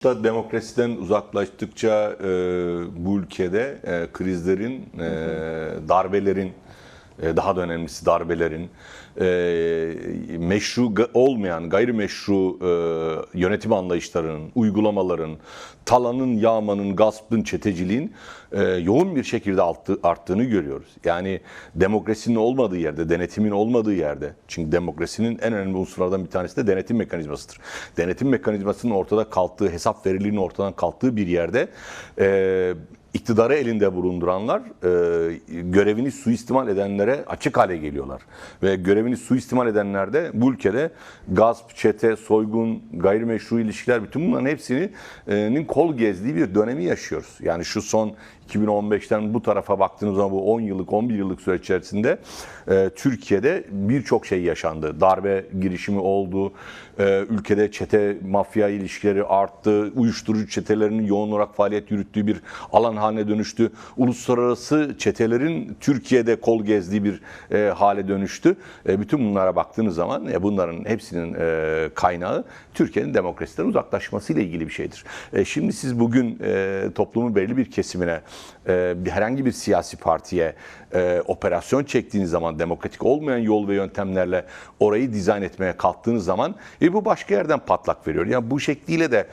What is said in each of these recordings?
Da demokrasiden uzaklaştıkça bu ülkede krizlerin, darbelerin, daha da önemlisi darbelerin, meşru olmayan, gayrimeşru yönetim anlayışlarının, uygulamaların, talanın, yağmanın, gaspın, çeteciliğin yoğun bir şekilde arttığını görüyoruz. Yani demokrasinin olmadığı yerde, denetimin olmadığı yerde, çünkü demokrasinin en önemli unsurlardan bir tanesi de denetim mekanizmasıdır. Denetim mekanizmasının ortada kalktığı, hesap verililiğinin ortadan kalktığı bir yerde iktidarı elinde bulunduranlar görevini suistimal edenlere açık hale geliyorlar. Ve görevini suistimal edenler de bu ülkede gasp, çete, soygun, gayrimeşru ilişkiler, bütün bunların hepsinin kol gezdiği bir dönemi yaşıyoruz. Yani şu son 2015'ten bu tarafa baktığınız zaman bu 10 yıllık, 11 yıllık süreç içerisinde Türkiye'de birçok şey yaşandı. Darbe girişimi oldu, ülkede çete, mafya ilişkileri arttı, uyuşturucu çetelerinin yoğun olarak faaliyet yürüttüğü bir alan haline dönüştü. Uluslararası çetelerin Türkiye'de kol gezdiği bir hale dönüştü. Bütün bunlara baktığınız zaman bunların hepsinin kaynağı Türkiye'nin demokrasiden uzaklaşmasıyla ilgili bir şeydir. Şimdi siz bugün toplumun belli bir kesimine, herhangi bir siyasi partiye operasyon çektiğiniz zaman, demokratik olmayan yol ve yöntemlerle orayı dizayn etmeye kalktığınız zaman bu başka yerden patlak veriyor. Yani bu şekliyle de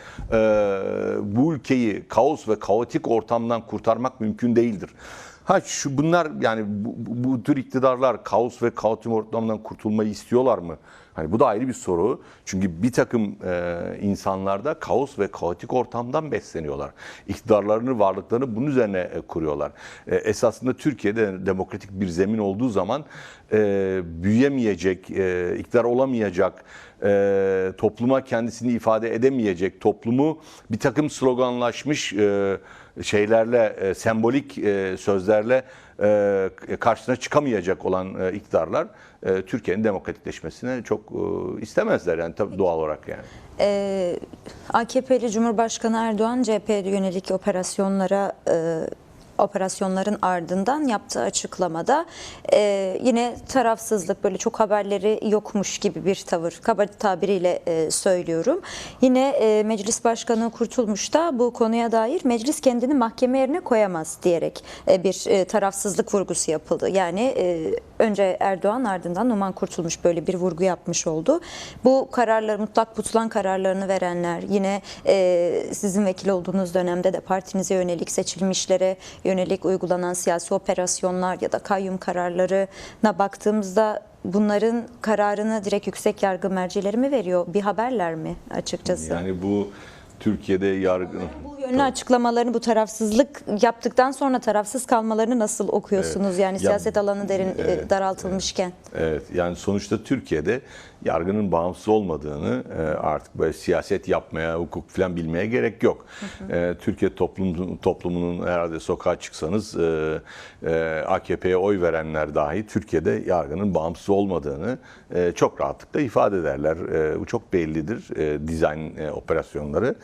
bu ülkeyi kaos ve kaotik ortamdan kurtarmak mümkün değildir. Bunlar yani bu tür iktidarlar kaos ve kaotik ortamdan kurtulmayı istiyorlar mı? Hani bu da ayrı bir soru. Çünkü bir takım insanlar da kaos ve kaotik ortamdan besleniyorlar. İktidarlarını, varlıklarını bunun üzerine kuruyorlar. Esasında Türkiye'de demokratik bir zemin olduğu zaman büyüyemeyecek, iktidar olamayacak, topluma kendisini ifade edemeyecek, toplumu bir takım sloganlaşmış şeylerle, sembolik sözlerle karşısına çıkamayacak olan iktidarlar Türkiye'nin demokratikleşmesine çok istemezler yani tabii doğal olarak yani. AKP'li Cumhurbaşkanı Erdoğan CHP'ye yönelik operasyonların ardından yaptığı açıklamada yine tarafsızlık, böyle çok haberleri yokmuş gibi bir tavır, kaba tabiriyle söylüyorum. Yine Meclis Başkanı Kurtulmuş da bu konuya dair meclis kendini mahkeme yerine koyamaz diyerek bir tarafsızlık vurgusu yapıldı. Yani önce Erdoğan, ardından Numan Kurtulmuş böyle bir vurgu yapmış oldu. Bu kararları, mutlak tutulan kararlarını verenler, yine sizin vekil olduğunuz dönemde de partinize yönelik, seçilmişlere yönelik uygulanan siyasi operasyonlar ya da kayyum kararlarına baktığımızda bunların kararını direkt yüksek yargı mercileri mi veriyor? Bir haberler mi açıkçası? Yani bu Türkiye'de yargı... Bu yönlü açıklamalarını, bu tarafsızlık yaptıktan sonra tarafsız kalmalarını nasıl okuyorsunuz? Evet. Yani siyaset alanı daraltılmışken. Evet, yani sonuçta Türkiye'de yargının bağımsız olmadığını artık böyle siyaset yapmaya, hukuk falan bilmeye gerek yok. Türkiye toplumunun herhalde sokağa çıksanız AKP'ye oy verenler dahi Türkiye'de yargının bağımsız olmadığını çok rahatlıkla ifade ederler. Bu çok bellidir, dizayn operasyonları.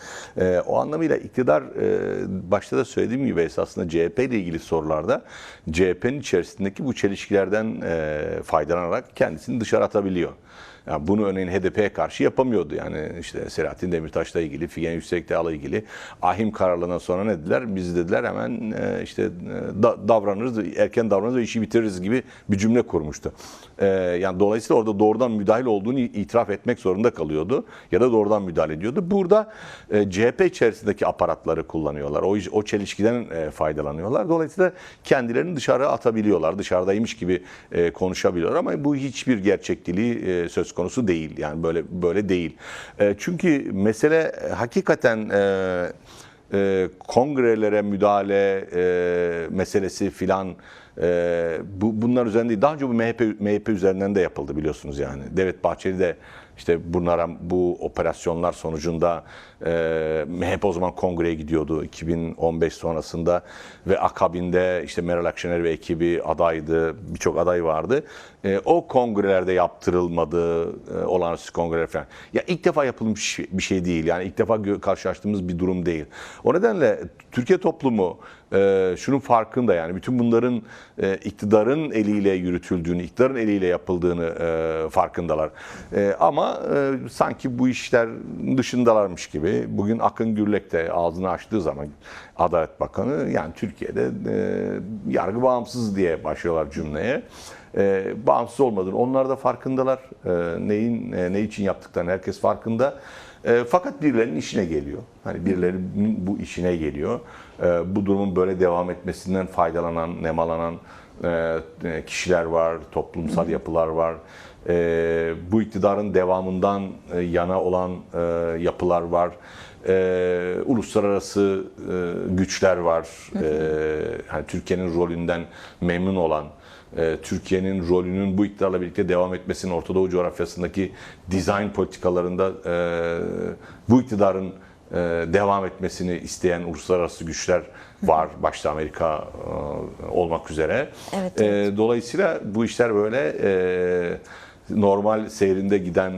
O anlamıyla iktidar, başta da söylediğim gibi esasında CHP ile ilgili sorularda CHP'nin içerisindeki bu çelişkilerden faydalanarak kendisini dışarı atabiliyor. Yani bunu örneğin HDP'ye karşı yapamıyordu. Yani işte Selahattin Demirtaş'la ilgili, Figen Yüksekdağ'la ilgili ahim kararlarından sonra ne dediler? Biz dediler hemen işte davranırız, erken davranırız ve işi bitiririz gibi bir cümle kurmuştu. Yani dolayısıyla orada doğrudan müdahil olduğunu itiraf etmek zorunda kalıyordu ya da doğrudan müdahale ediyordu. Burada CHP içerisindeki aparatları kullanıyorlar. O çelişkiden faydalanıyorlar. Dolayısıyla kendilerini dışarı atabiliyorlar. Dışarıdaymış gibi konuşabiliyorlar ama bu hiçbir gerçekliği söz konusu değil. Yani böyle değil. Çünkü mesele hakikaten kongrelere müdahale meselesi filan, bunlar üzerinde değil. Daha önce bu MHP üzerinden de yapıldı biliyorsunuz yani. Devlet Bahçeli de işte bu operasyonlar sonucunda MHP o zaman kongreye gidiyordu 2015 sonrasında ve akabinde işte Meral Akşener ve ekibi adaydı, birçok aday vardı. O kongrelerde yaptırılmadı, olağanüstü kongreler falan. Ya ilk defa yapılmış bir şey değil. Yani ilk defa karşılaştığımız bir durum değil. O nedenle Türkiye toplumu şunun farkında, yani bütün bunların iktidarın eliyle yürütüldüğünü, iktidarın eliyle yapıldığını farkındalar. Ama sanki bu işler dışındalarmış gibi. Bugün Akın Gürlek de ağzını açtığı zaman, Adalet Bakanı, yani Türkiye'de yargı bağımsız diye başlıyorlar cümleye. Bağımsız olmadığını onlar da farkındalar. Ne için yaptıklarını herkes farkında. Fakat birilerinin işine geliyor. Hani birilerinin bu işine geliyor. Bu durumun böyle devam etmesinden faydalanan, nemalanan kişiler var, toplumsal yapılar var. Bu iktidarın devamından yana olan yapılar var. Uluslararası güçler var. Hani Türkiye'nin rolünden memnun olan, Türkiye'nin rolünün bu iktidarla birlikte devam etmesinin Orta Doğu coğrafyasındaki dizayn politikalarında bu iktidarın devam etmesini isteyen uluslararası güçler var. Başta Amerika olmak üzere. Evet. Dolayısıyla bu işler böyle normal seyrinde giden,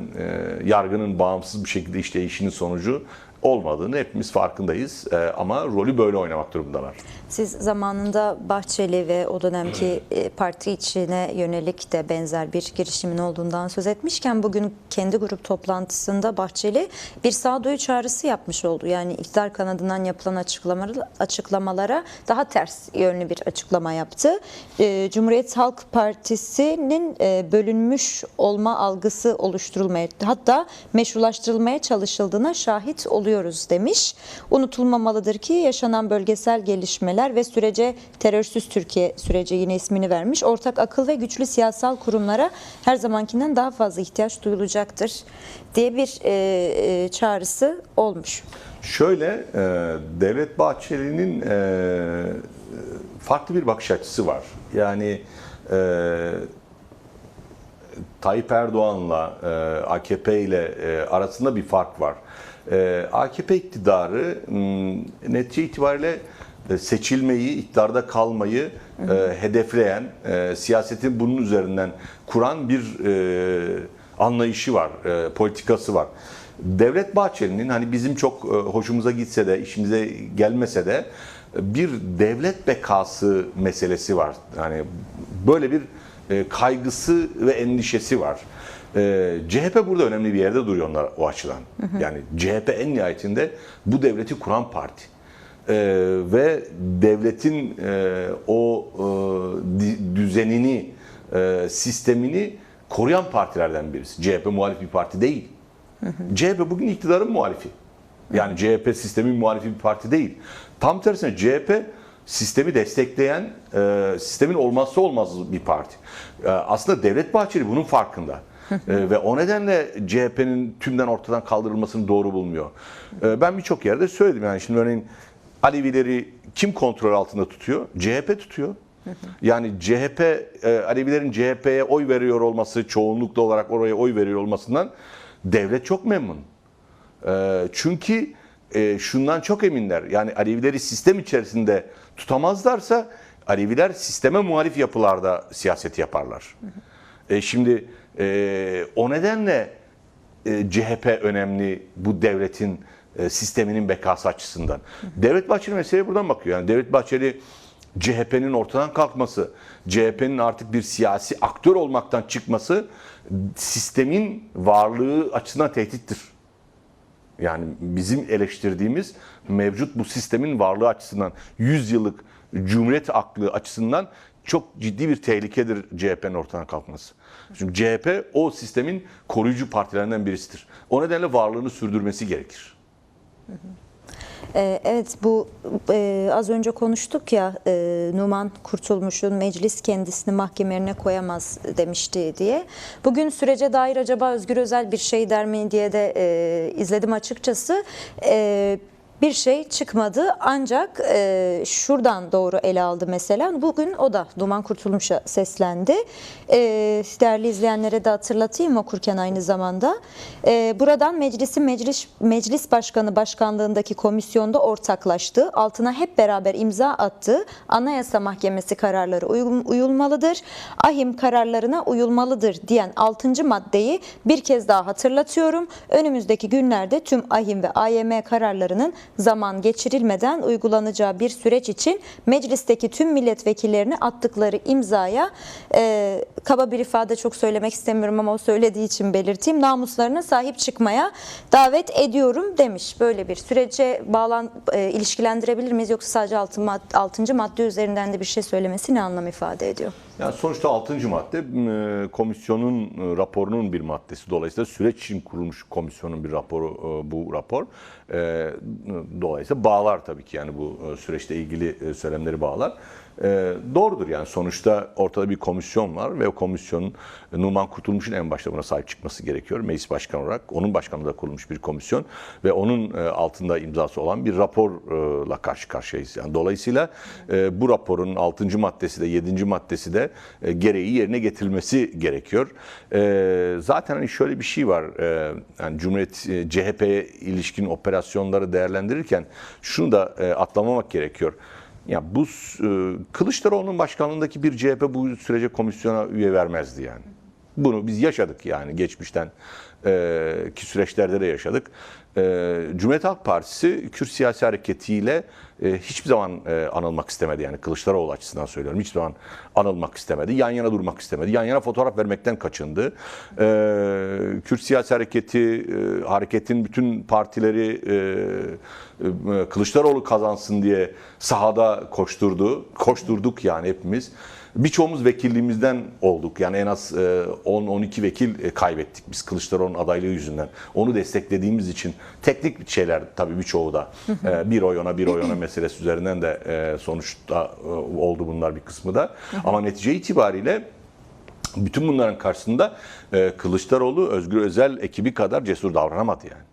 yargının bağımsız bir şekilde işleyişinin sonucu olmadığını hepimiz farkındayız. Ama rolü böyle oynamak durumundalar. Siz zamanında Bahçeli ve o dönemki parti içine yönelik de benzer bir girişimin olduğundan söz etmişken, bugün kendi grup toplantısında Bahçeli bir sağduyu çağrısı yapmış oldu. Yani iktidar kanadından yapılan açıklamalara daha ters yönlü bir açıklama yaptı. Cumhuriyet Halk Partisi'nin bölünmüş olma algısı oluşturulmaya, hatta meşrulaştırılmaya çalışıldığına şahit oluyoruz demiş. Unutulmamalıdır ki yaşanan bölgesel gelişmeler ve sürece terörsüz Türkiye süreci, yine ismini vermiş, ortak akıl ve güçlü siyasal kurumlara her zamankinden daha fazla ihtiyaç duyulacaktır diye bir çağrısı olmuş. Şöyle, Devlet Bahçeli'nin farklı bir bakış açısı var. Yani Tayyip Erdoğan'la AKP ile arasında bir fark var. AKP iktidarı netice itibariyle seçilmeyi, iktidarda kalmayı hedefleyen, siyasetin bunun üzerinden kuran bir anlayışı var, politikası var. Devlet Bahçeli'nin, hani bizim çok hoşumuza gitse de, işimize gelmese de, bir devlet bekası meselesi var. Yani böyle bir kaygısı ve endişesi var. CHP burada önemli bir yerde duruyor onlar o açıdan. Yani CHP en nihayetinde bu devleti kuran parti. Ve devletin o düzenini, sistemini koruyan partilerden birisi. CHP muhalif bir parti değil. CHP bugün iktidarın muhalifi. Yani CHP sistemin muhalifi bir parti değil. Tam tersine CHP sistemi destekleyen, sistemin olmazsa olmaz bir parti. Aslında Devlet Bahçeli bunun farkında. Ve o nedenle CHP'nin tümden ortadan kaldırılmasını doğru bulmuyor. Ben birçok yerde söyledim. Yani şimdi örneğin Alevileri kim kontrol altında tutuyor? CHP tutuyor. Yani CHP, Alevilerin CHP'ye oy veriyor olması, çoğunlukla olarak oraya oy veriyor olmasından devlet çok memnun. Çünkü şundan çok eminler. Yani Alevileri sistem içerisinde tutamazlarsa Aleviler sisteme muhalif yapılarda siyaset yaparlar. Şimdi o nedenle CHP önemli bu devletin sisteminin bekası açısından. Devlet Bahçeli meseleye buradan bakıyor. Yani Devlet Bahçeli CHP'nin ortadan kalkması, CHP'nin artık bir siyasi aktör olmaktan çıkması sistemin varlığı açısından tehdittir. Yani bizim eleştirdiğimiz mevcut bu sistemin varlığı açısından, 100 yıllık Cumhuriyet aklı açısından çok ciddi bir tehlikedir CHP'nin ortadan kalkması. Çünkü CHP o sistemin koruyucu partilerinden birisidir. O nedenle varlığını sürdürmesi gerekir. Evet, bu az önce konuştuk ya, Numan Kurtulmuş'un meclis kendisini mahkeme önüne koyamaz demişti diye. Bugün sürece dair acaba Özgür Özel bir şey der mi diye de izledim açıkçası. Bir şey çıkmadı, ancak şuradan doğru ele aldı mesela. Bugün o da Numan Kurtulmuş'a seslendi. Değerli izleyenlere de hatırlatayım okurken aynı zamanda. Buradan meclis başkanı başkanlığındaki komisyonda ortaklaştığı, altına hep beraber imza attığı Anayasa Mahkemesi kararları uyulmalıdır, ahim kararlarına uyulmalıdır diyen 6. maddeyi bir kez daha hatırlatıyorum. Önümüzdeki günlerde tüm ahim ve AYM kararlarının zaman geçirilmeden uygulanacağı bir süreç için meclisteki tüm milletvekillerini attıkları imzaya, kaba bir ifade çok söylemek istemiyorum ama o söylediği için belirteyim, namuslarına sahip çıkmaya davet ediyorum demiş. Böyle bir sürece ilişkilendirebilir miyiz, yoksa sadece 6. madde üzerinden de bir şey söylemesi ne anlam ifade ediyor? Yani sonuçta 6. madde komisyonun raporunun bir maddesi. Dolayısıyla süreç için kurulmuş komisyonun bir raporu bu rapor. Dolayısıyla bağlar tabii ki, yani bu süreçle ilgili söylemleri bağlar. Doğrudur, yani sonuçta ortada bir komisyon var ve o komisyonun Numan Kurtulmuş'un en başta buna sahip çıkması gerekiyor. Meclis Başkanı olarak onun başkanlığında kurulmuş bir komisyon ve onun altında imzası olan bir raporla karşı karşıyayız. Yani dolayısıyla bu raporun 6. maddesi de 7. maddesi de gereği yerine getirilmesi gerekiyor. Zaten hani şöyle bir şey var. Yani Cumhuriyet CHP'ye ilişkin operasyonları değerlendirirken şunu da atlamamak gerekiyor. Ya bu Kılıçdaroğlu'nun başkanlığındaki bir CHP bu sürece komisyona üye vermezdi yani. Bunu biz yaşadık yani geçmişten ki süreçlerde de yaşadık. Cumhuriyet Halk Partisi Kürt siyasi hareketiyle hiçbir zaman anılmak istemedi. Yani Kılıçdaroğlu açısından söylüyorum. Hiçbir zaman anılmak istemedi. Yan yana durmak istemedi. Yan yana fotoğraf vermekten kaçındı. Kürt siyasi hareketin bütün partileri Kılıçdaroğlu kazansın diye sahada koşturduk yani hepimiz. Birçoğumuz vekilliğimizden olduk. Yani en az 10-12 vekil kaybettik biz Kılıçdaroğlu'nun adaylığı yüzünden. Onu desteklediğimiz için teknik şeyler tabii birçoğu da bir oy ona meselesi üzerinden de sonuçta oldu bunlar bir kısmı da. Ama netice itibariyle bütün bunların karşısında Kılıçdaroğlu Özgür Özel ekibi kadar cesur davranamadı yani.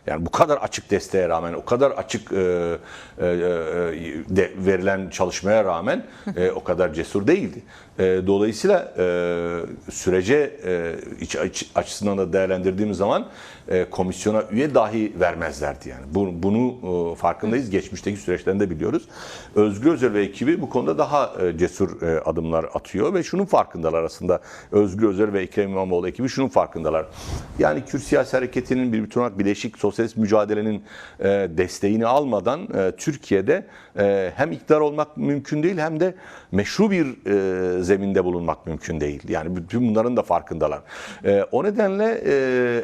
Yani bu kadar açık desteğe rağmen, o kadar açık verilen çalışmaya rağmen o kadar cesur değildi. Dolayısıyla sürece açısından da değerlendirdiğimiz zaman komisyona üye dahi vermezlerdi yani. Bunu farkındayız. Geçmişteki süreçten de biliyoruz. Özgür Özel ve ekibi bu konuda daha cesur adımlar atıyor ve şunun farkındalar aslında. Özgür Özel ve Ekrem İmamoğlu ekibi şunun farkındalar. Yani Kürt siyasi hareketinin bir bütün olarak birleşik sosyalist mücadelenin desteğini almadan Türkiye'de hem iktidar olmak mümkün değil hem de meşru bir zeminde bulunmak mümkün değil. Yani bütün bunların da farkındalar. O nedenle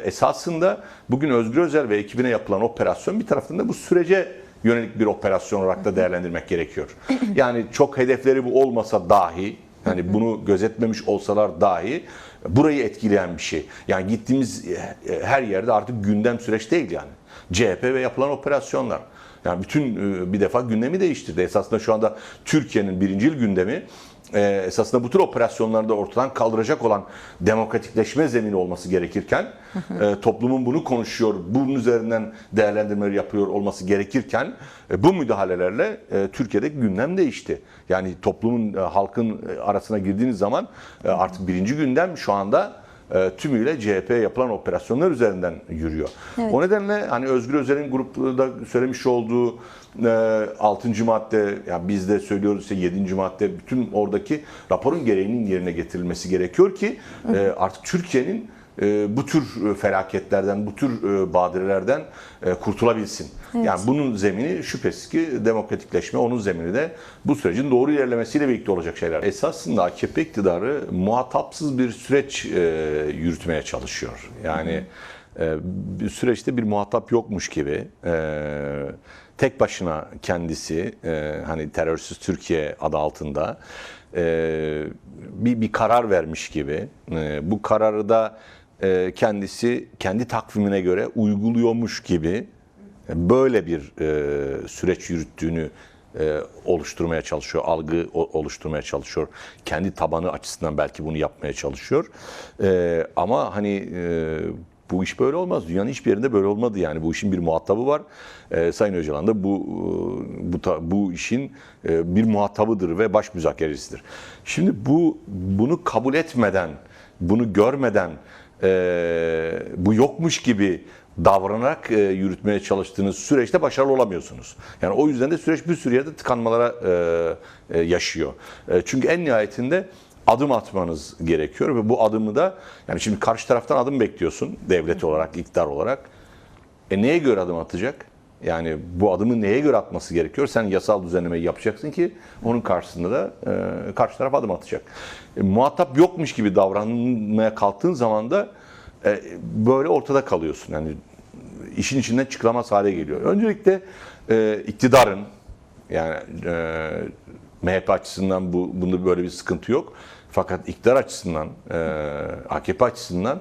esasında bugün Özgür Özel ve ekibine yapılan operasyon bir taraftan da bu sürece yönelik bir operasyon olarak da değerlendirmek gerekiyor. Yani çok hedefleri bu olmasa dahi, yani bunu gözetmemiş olsalar dahi burayı etkileyen bir şey. Yani gittiğimiz her yerde artık gündem süreç değil yani. CHP ve yapılan operasyonlar. Yani bütün bir defa gündemi değiştirdi. Esasında şu anda Türkiye'nin birincil gündemi esasında bu tür operasyonlarda ortadan kaldıracak olan demokratikleşme zemini olması gerekirken toplumun bunu konuşuyor, bunun üzerinden değerlendirmeleri yapıyor olması gerekirken bu müdahalelerle Türkiye'deki gündem değişti. Yani toplumun, halkın arasına girdiğiniz zaman artık birinci gündem şu anda tümüyle CHP'ye yapılan operasyonlar üzerinden yürüyor. Evet. O nedenle hani Özgür Özel'in grupta söylemiş olduğu 6. madde, yani biz de söylüyoruz işte 7. madde, bütün oradaki raporun gereğinin yerine getirilmesi gerekiyor ki artık Türkiye'nin bu tür felaketlerden, bu tür badirelerden kurtulabilsin. Evet. Yani bunun zemini şüphesiz ki demokratikleşme, onun zemini de bu sürecin doğru ilerlemesiyle birlikte olacak şeyler. Esasında AKP iktidarı muhatapsız bir süreç yürütmeye çalışıyor. Yani süreçte bir muhatap yokmuş gibi tek başına kendisi hani terörsüz Türkiye adı altında bir karar vermiş gibi bu kararı da kendisi kendi takvimine göre uyguluyormuş gibi böyle bir süreç yürüttüğünü oluşturmaya çalışıyor, algı oluşturmaya çalışıyor. Kendi tabanı açısından belki bunu yapmaya çalışıyor. Ama hani bu iş böyle olmaz. Dünyanın hiçbir yerinde böyle olmadı yani. Bu işin bir muhatabı var. Sayın Öcalan da bu işin bir muhatabıdır ve baş müzakerecisidir. Şimdi bunu kabul etmeden, bunu görmeden, bu yokmuş gibi davranarak yürütmeye çalıştığınız süreçte başarılı olamıyorsunuz. Yani o yüzden de süreç bir sürü yerde tıkanmalara yaşıyor. Çünkü en nihayetinde adım atmanız gerekiyor ve bu adımı da yani şimdi karşı taraftan adım bekliyorsun devlet olarak, iktidar olarak. Neye göre adım atacak? Yani bu adımı neye göre atması gerekiyor? Sen yasal düzenlemeyi yapacaksın ki onun karşısında da karşı taraf adım atacak. Muhatap yokmuş gibi davranmaya kalktığın zaman da böyle ortada kalıyorsun. Yani işin içinden çıkılamaz hale geliyor. Öncelikle iktidarın, yani MHP açısından bunda böyle bir sıkıntı yok. Fakat iktidar açısından, AKP açısından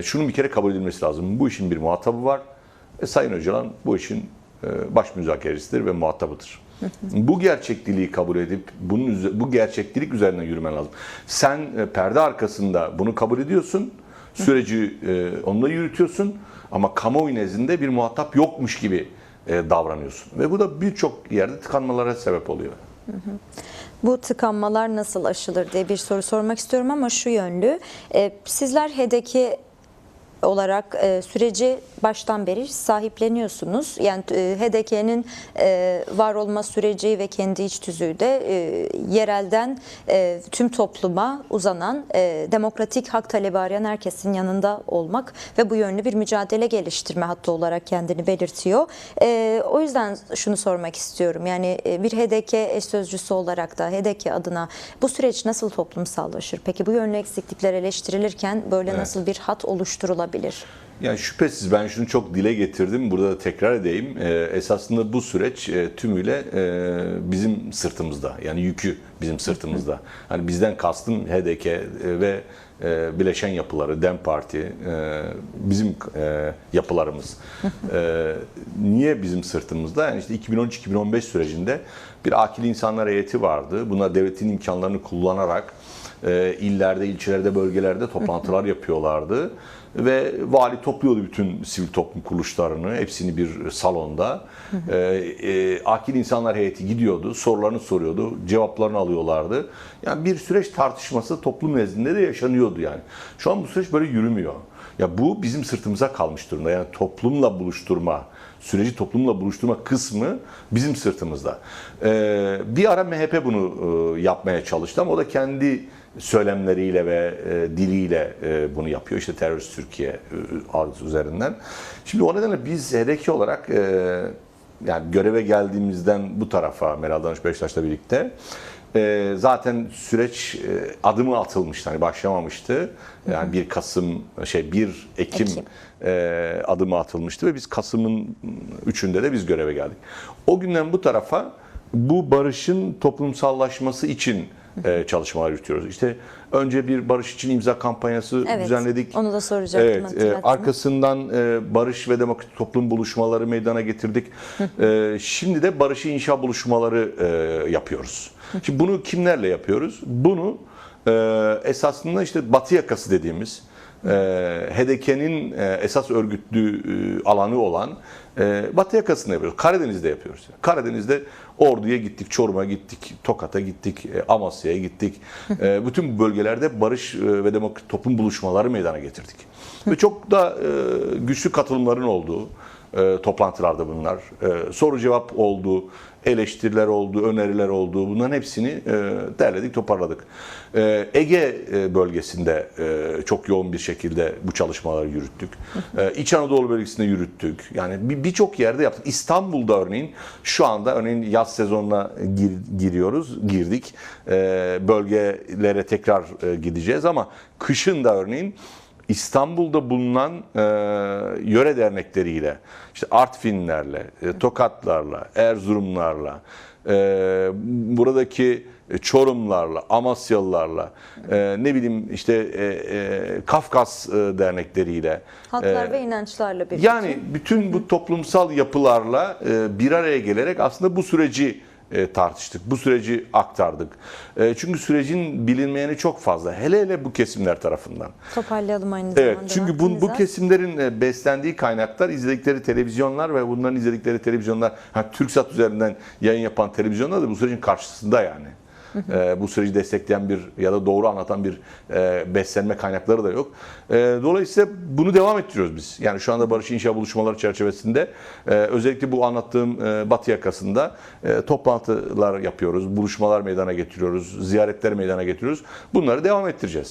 şunun bir kere kabul edilmesi lazım. Bu işin bir muhatabı var. Sayın Öcalan bu işin baş müzakerecidir ve muhatabıdır. Bu gerçekliği kabul edip bu gerçeklik üzerinden yürümen lazım. Sen perde arkasında bunu kabul ediyorsun, süreci onunla yürütüyorsun ama kamuoyu nezdinde bir muhatap yokmuş gibi davranıyorsun. Ve bu da birçok yerde tıkanmalara sebep oluyor. Bu tıkanmalar nasıl aşılır diye bir soru sormak istiyorum ama şu yönlü. Sizler HDP olarak süreci baştan beri sahipleniyorsunuz. Yani HDP'nin var olma süreci ve kendi iç tüzüğü de yerelden tüm topluma uzanan, demokratik hak talebi arayan herkesin yanında olmak ve bu yönlü bir mücadele geliştirme hattı olarak kendini belirtiyor. O yüzden şunu sormak istiyorum. Yani bir HDP eş sözcüsü olarak da HDP adına bu süreç nasıl toplumsallaşır? Peki bu yönlü eksiklikler eleştirilirken böyle nasıl bir hat oluşturulabilir? Yani şüphesiz ben şunu çok dile getirdim. Burada da tekrar edeyim. Esasında bu süreç tümüyle bizim sırtımızda. Yani yükü bizim sırtımızda. Hani bizden kastım HDP ve bileşen yapıları, DEM Parti, bizim yapılarımız. Niye bizim sırtımızda? Yani işte 2013-2015 sürecinde bir akil insanlar heyeti vardı. Bunlar devletin imkanlarını kullanarak illerde, ilçelerde, bölgelerde toplantılar yapıyorlardı. Ve vali topluyordu bütün sivil toplum kuruluşlarını, hepsini bir salonda. Akil insanlar heyeti gidiyordu, sorularını soruyordu, cevaplarını alıyorlardı. Yani bir süreç tartışması toplum nezdinde de yaşanıyordu yani. Şu an bu süreç böyle yürümüyor. Ya bu bizim sırtımıza kalmış durumda. Yani toplumla buluşturma, süreci toplumla buluşturma kısmı bizim sırtımızda. Bir ara MHP bunu yapmaya çalıştı ama o da kendi söylemleriyle ve diliyle bunu yapıyor. İşte terörist Türkiye algısı üzerinden. Şimdi o nedenle biz HDP olarak yani göreve geldiğimizden bu tarafa Meral Danış Beşiktaş'la birlikte zaten süreç adımı atılmıştı. Hani başlamamıştı. Yani 1 Ekim adımı atılmıştı ve biz Kasım'ın 3'ünde de biz göreve geldik. O günden bu tarafa bu barışın toplumsallaşması için çalışmalar yürütüyoruz. İşte önce bir barış için imza kampanyası düzenledik. Onu da soracaktım. Arkasından barış ve demokratik toplum buluşmaları meydana getirdik. Şimdi de barışı inşa buluşmaları yapıyoruz. Şimdi bunu kimlerle yapıyoruz? Bunu esasında işte Batı yakası dediğimiz HDP'nin esas örgütlü alanı olan Batı yakasında yapıyoruz. Karadeniz'de yapıyoruz. Karadeniz'de Ordu'ya gittik, Çorum'a gittik, Tokat'a gittik, Amasya'ya gittik. Bütün bu bölgelerde barış ve demokratik toplum buluşmaları meydana getirdik. Ve çok da güçlü katılımların olduğu toplantılarda bunlar. Soru cevap oldu, eleştiriler oldu, öneriler oldu. Bunların hepsini derledik, toparladık. Ege bölgesinde çok yoğun bir şekilde bu çalışmaları yürüttük. İç Anadolu bölgesinde yürüttük. Yani birçok yerde yaptık. İstanbul'da örneğin şu anda örneğin yaz sezonuna girdik. Bölgelere tekrar gideceğiz ama kışın da örneğin İstanbul'da bulunan yöre dernekleriyle, işte Artvinlerle, Tokatlarla, Erzurumlarla, buradaki Çorumlarla, Amasyalılarla, ne bileyim işte Kafkas dernekleriyle. Halklar ve inançlarla birlikte. Yani bütün bu toplumsal yapılarla bir araya gelerek aslında bu süreci tartıştık. Bu süreci aktardık. Çünkü sürecin bilinmeyeni çok fazla. Hele bu kesimler tarafından. Toparlayalım aynı zamanda. Evet, çünkü bu kesimlerin beslendiği kaynaklar, izledikleri televizyonlar ve bunların izledikleri televizyonlar, TürkSat üzerinden yayın yapan televizyonlar da bu sürecin karşısında yani. Bu süreci destekleyen bir ya da doğru anlatan bir beslenme kaynakları da yok. Dolayısıyla bunu devam ettiriyoruz biz. Yani şu anda barış inşa buluşmaları çerçevesinde özellikle bu anlattığım Batı yakasında toplantılar yapıyoruz, buluşmalar meydana getiriyoruz, ziyaretler meydana getiriyoruz. Bunları devam ettireceğiz.